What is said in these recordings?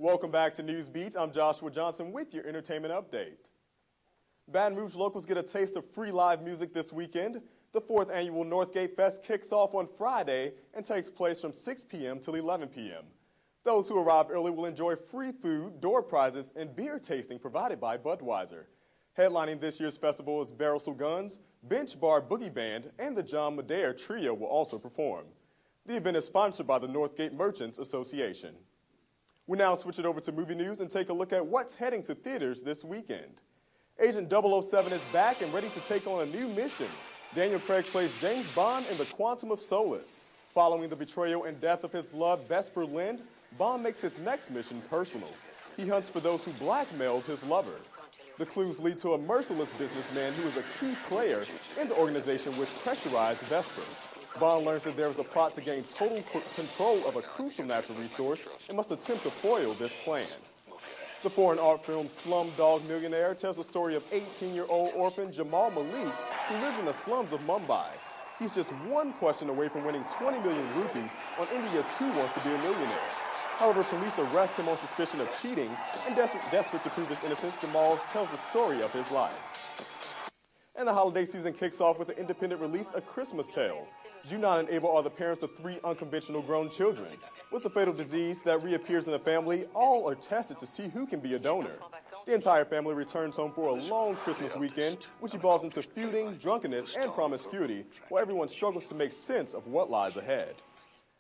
Welcome back to Newsbeat. I'm Joshua Johnson with your entertainment update. Baton Rouge locals get a taste of free live music this weekend. The 4th annual Northgate Fest kicks off on Friday and takes place from 6 p.m. till 11 p.m. Those who arrive early will enjoy free food, door prizes, and beer tasting provided by Budweiser. Headlining this year's festival is Barrel Guns, Bench Bar Boogie Band, and the John Madare Trio will also perform. The event is sponsored by the Northgate Merchants Association. We now switch it over to movie news and take a look at what's heading to theaters this weekend. Agent 007 is back and ready to take on a new mission. Daniel Craig plays James Bond in The Quantum of Solace. Following the betrayal and death of his love, Vesper Lynd, Bond makes his next mission personal. He hunts for those who blackmailed his lover. The clues lead to a merciless businessman who is a key player in the organization which pressurized Vesper. Bond learns that there is a plot to gain total control of a crucial natural resource and must attempt to foil this plan. The foreign art film Slumdog Millionaire tells the story of 18-year-old orphan Jamal Malik, who lives in the slums of Mumbai. He's just one question away from winning 20 million rupees on India's Who Wants to Be a Millionaire. However, police arrest him on suspicion of cheating, and desperate to prove his innocence, Jamal tells the story of his life. And the holiday season kicks off with the independent release A Christmas Tale. Junon and Abel are the parents of 3 unconventional grown children. With the fatal disease that reappears in the family, all are tested to see who can be a donor. The entire family returns home for a long Christmas weekend, which evolves into feuding, drunkenness, and promiscuity, while everyone struggles to make sense of what lies ahead.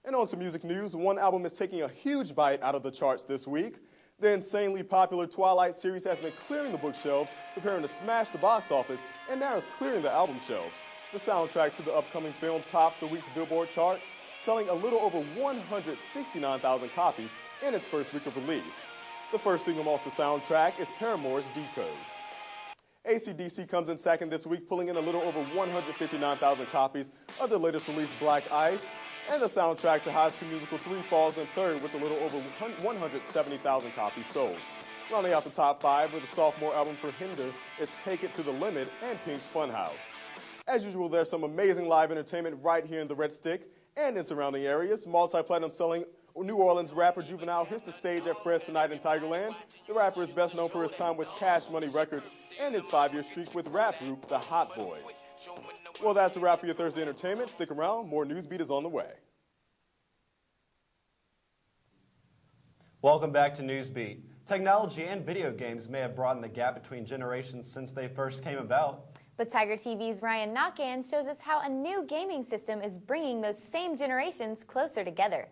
And on to music news, one album is taking a huge bite out of the charts this week. The insanely popular Twilight series has been clearing the bookshelves, preparing to smash the box office, and now it's clearing the album shelves. The soundtrack to the upcoming film tops the week's Billboard charts, selling a little over 169,000 copies in its first week of release. The first single off the soundtrack is Paramore's Decode. AC/DC comes in second this week, pulling in a little over 159,000 copies of the latest release Black Ice, and the soundtrack to High School Musical 3 falls in third with a little over 170,000 copies sold. Rounding out the top 5 with the sophomore album for Hinder is Take It to the Limit and Pink's Funhouse. As usual, there's some amazing live entertainment right here in the Red Stick and in surrounding areas. Multi-platinum selling New Orleans rapper Juvenile hits the stage at Fred's tonight in Tigerland. The rapper is best known for his time with Cash Money Records and his 5-year streak with rap group The Hot Boys. Well, that's a wrap for your Thursday entertainment. Stick around, more Newsbeat is on the way. Welcome back to Newsbeat. Technology and video games may have broadened the gap between generations since they first came about. But Tiger TV's Ryan Nakan shows us how a new gaming system is bringing those same generations closer together.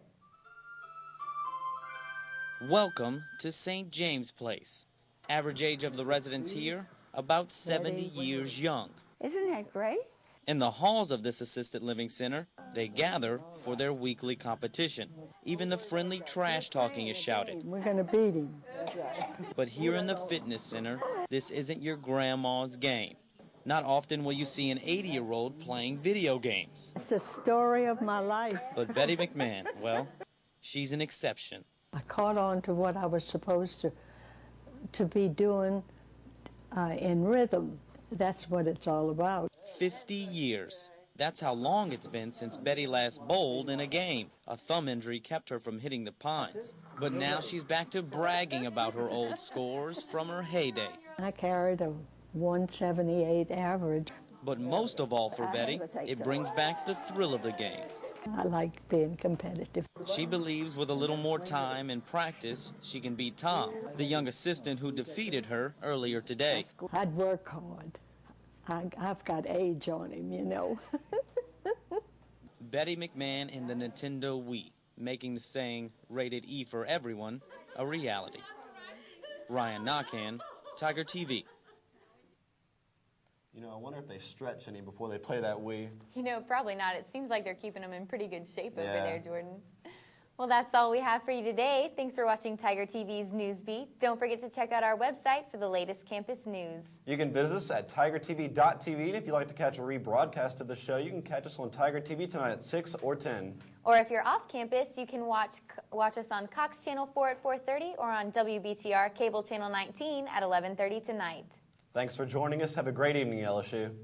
Welcome to St. James Place. Average age of the residents here, about 70 years young. Isn't that great? In the halls of this assisted living center, they gather for their weekly competition. Even the friendly trash talking is shouted. We're going to beat him. But here in the fitness center, this isn't your grandma's game. Not often will you see an 80-year-old playing video games. It's the story of my life. But Betty McMahon, well, she's an exception. I caught on to what I was supposed to be doing in rhythm. That's what it's all about. 50 years. That's how long it's been since Betty last bowled in a game. A thumb injury kept her from hitting the pines. But now she's back to bragging about her old scores from her heyday. I carried a 178 average. But most of all for Betty, it brings back the thrill of the game. I like being competitive. She believes with a little more time and practice, she can beat Tom, the young assistant who defeated her earlier today. I'd work hard. I've got age on him, you know. Betty McMahon in the Nintendo Wii, making the saying, rated E for everyone, a reality. Ryan Nakan, Tiger TV. You know, I wonder if they stretch any before they play that Wii. You know, probably not. It seems like they're keeping them in pretty good shape over there, Jordan. Well, that's all we have for you today. Thanks for watching Tiger TV's Newsbeat. Don't forget to check out our website for the latest campus news. You can visit us at tigertv.tv, and if you'd like to catch a rebroadcast of the show, you can catch us on Tiger TV tonight at 6 or 10. Or if you're off campus, you can watch us on Cox Channel 4 at 4:30 or on WBTR Cable Channel 19 at 11:30 tonight. Thanks for joining us. Have a great evening, LSU.